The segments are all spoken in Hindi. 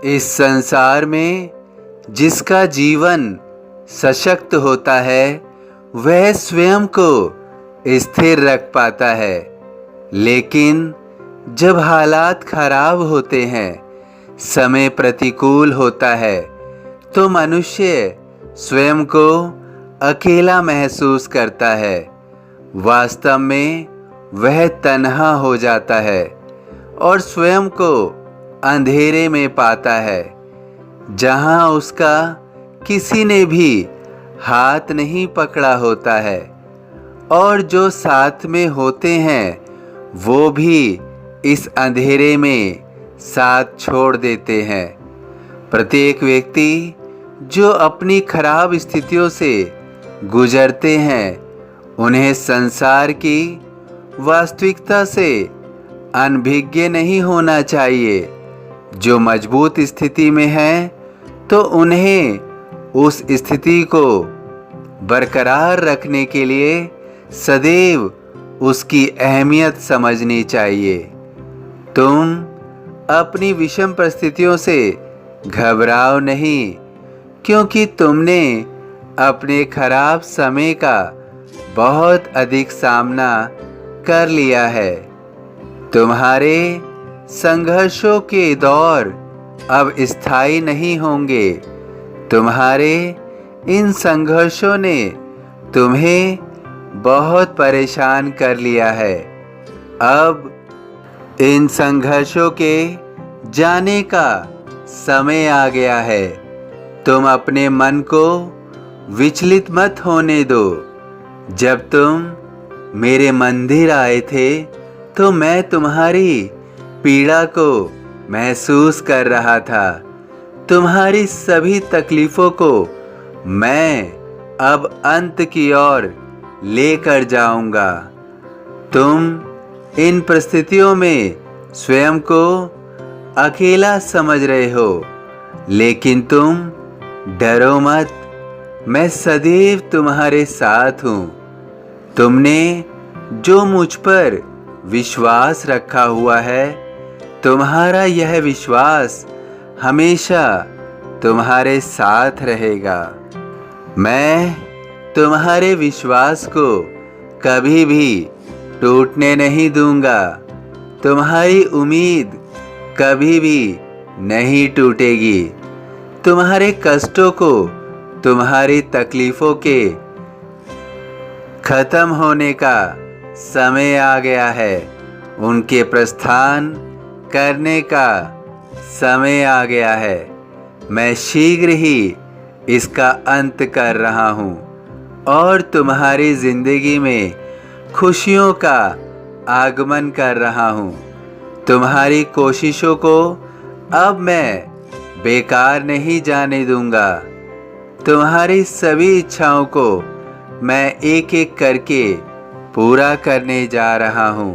इस संसार में जिसका जीवन सशक्त होता है वह स्वयं को स्थिर रख पाता है, लेकिन जब हालात खराब होते हैं, समय प्रतिकूल होता है, तो मनुष्य स्वयं को अकेला महसूस करता है। वास्तव में वह तन्हा हो जाता है और स्वयं को अंधेरे में पाता है, जहां उसका किसी ने भी हाथ नहीं पकड़ा होता है, और जो साथ में होते हैं वो भी इस अंधेरे में साथ छोड़ देते हैं। प्रत्येक व्यक्ति जो अपनी खराब स्थितियों से गुजरते हैं, उन्हें संसार की वास्तविकता से अनभिज्ञ नहीं होना चाहिए। जो मजबूत स्थिति में हैं, तो उन्हें उस स्थिति को बरकरार रखने के लिए सदैव उसकी अहमियत समझनी चाहिए। तुम अपनी विषम परिस्थितियों से घबराओ नहीं, क्योंकि तुमने अपने खराब समय का बहुत अधिक सामना कर लिया है। तुम्हारे संघर्षों के दौर अब स्थायी नहीं होंगे। तुम्हारे इन संघर्षों ने तुम्हें बहुत परेशान कर लिया है। अब इन संघर्षों के जाने का समय आ गया है। तुम अपने मन को विचलित मत होने दो। जब तुम मेरे मंदिर आए थे, तो मैं तुम्हारी पीड़ा को महसूस कर रहा था। तुम्हारी सभी तकलीफ़ों को मैं अब अंत की ओर लेकर जाऊंगा। तुम इन परिस्थितियों में स्वयं को अकेला समझ रहे हो, लेकिन तुम डरो मत, मैं सदैव तुम्हारे साथ हूँ। तुमने जो मुझ पर विश्वास रखा हुआ है, तुम्हारा यह विश्वास हमेशा तुम्हारे साथ रहेगा। मैं तुम्हारे विश्वास को कभी भी टूटने नहीं दूंगा। तुम्हारी उम्मीद कभी भी नहीं टूटेगी। तुम्हारे कष्टों को, तुम्हारी तकलीफ़ों के खत्म होने का समय आ गया है। उनके प्रस्थान करने का समय आ गया है। मैं शीघ्र ही इसका अंत कर रहा हूँ और तुम्हारी ज़िंदगी में खुशियों का आगमन कर रहा हूँ। तुम्हारी कोशिशों को अब मैं बेकार नहीं जाने दूंगा। तुम्हारी सभी इच्छाओं को मैं एक एक करके पूरा करने जा रहा हूँ।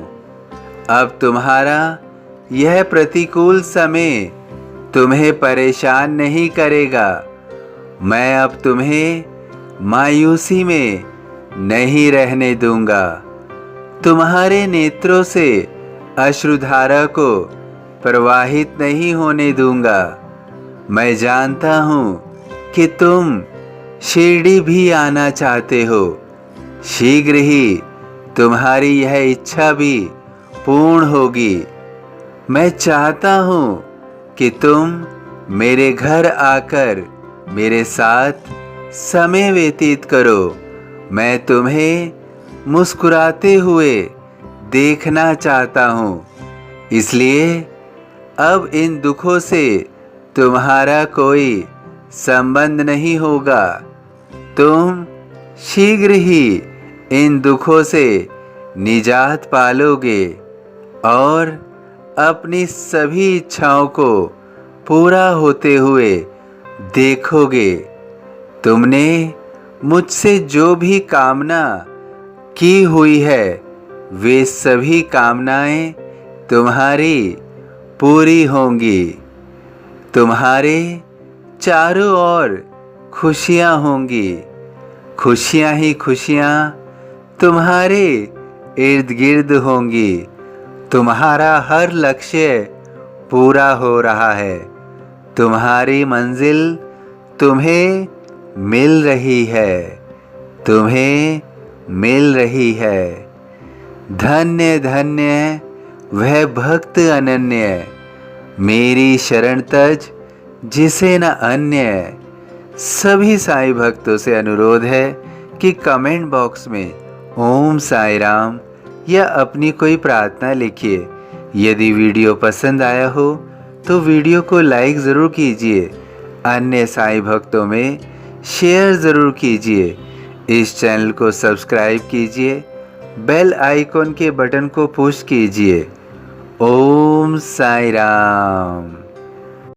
अब तुम्हारा यह प्रतिकूल समय तुम्हें परेशान नहीं करेगा। मैं अब तुम्हें मायूसी में नहीं रहने दूंगा। तुम्हारे नेत्रों से अश्रुधारा को प्रवाहित नहीं होने दूंगा। मैं जानता हूँ कि तुम शिरडी भी आना चाहते हो। शीघ्र ही तुम्हारी यह इच्छा भी पूर्ण होगी। मैं चाहता हूँ कि तुम मेरे घर आकर मेरे साथ समय व्यतीत करो। मैं तुम्हें मुस्कुराते हुए देखना चाहता हूँ। इसलिए अब इन दुखों से तुम्हारा कोई संबंध नहीं होगा। तुम शीघ्र ही इन दुखों से निजात पालोगे और अपनी सभी इच्छाओं को पूरा होते हुए देखोगे। तुमने मुझसे जो भी कामना की हुई है, वे सभी कामनाएं तुम्हारी पूरी होंगी। तुम्हारे चारों ओर खुशियाँ होंगी। खुशियाँ ही खुशियाँ तुम्हारे इर्द गिर्द होंगी। तुम्हारा हर लक्ष्य पूरा हो रहा है। तुम्हारी मंजिल तुम्हें मिल रही है, तुम्हें मिल रही है। धन्य धन्य वह भक्त अनन्य, मेरी शरण तज जिसे न अन्य। सभी साईं भक्तों से अनुरोध है कि कमेंट बॉक्स में ओम साई राम या अपनी कोई प्रार्थना लिखिए। यदि वीडियो पसंद आया हो तो वीडियो को लाइक ज़रूर कीजिए, अन्य साईं भक्तों में शेयर ज़रूर कीजिए। इस चैनल को सब्सक्राइब कीजिए, बेल आइकॉन के बटन को पुश कीजिए। ओम साई राम।